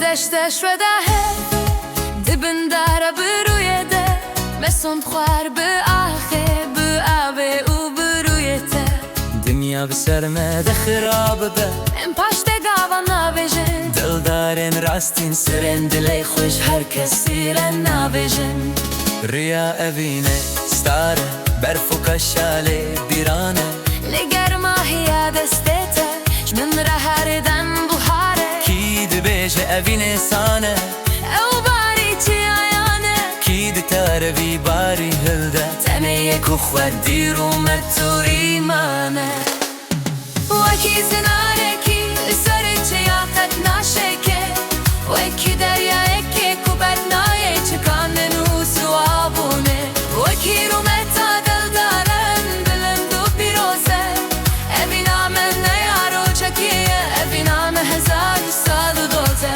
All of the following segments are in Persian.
دشتش و دهه دبن داره بروی ده بسند خوار به آخه به آبه او بروی ته دنیا بسرمه خراب به ام پشت گاوا نابجن دلدارن راستین سرن دلی خوش هر کسی را نابجن ریا اوینه ستاره برف و کشاله بیرانه لگر ماهی دستته من را هر دن بخاره کی دبیجه اوینه سانه او باری چی آیانه کی دتاروی باری هلده تمه کخوة دیرو متو ایمانه وکی زناره کی سر چیاقت ناشکه وکی دریای که کبت نایه چکانه نو سوابونه وکی رو متا دل دارن بلند و پیروزه اوینا من نیارو چکیه اوینا من هزار سال دوزه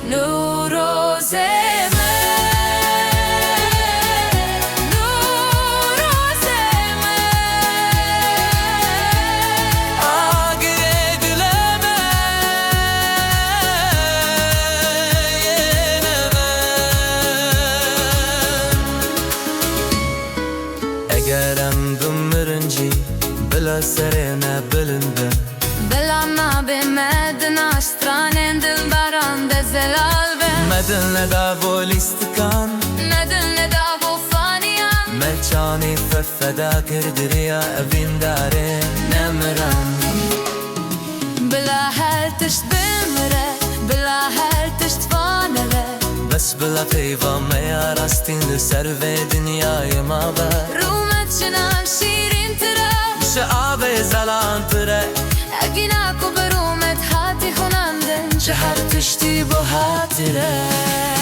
نوروزه اگرم بمرنجی بلا سرنا بلنده بلا ما بمدن اشتران دل بران دزلال به مدل ندا بولیستکان ندل نداو فانیان ملچانی فدا کرد ریا اوین داره نمرم بلا هر تشت بمره بلا هر تشت فانه بس بلا پیوا میا راستین سر و دنیای ما بر رومت شنام شیرین تره شعب زلان تره اگینا کو برومت هاتی خونندن شهر تشتی با هاتره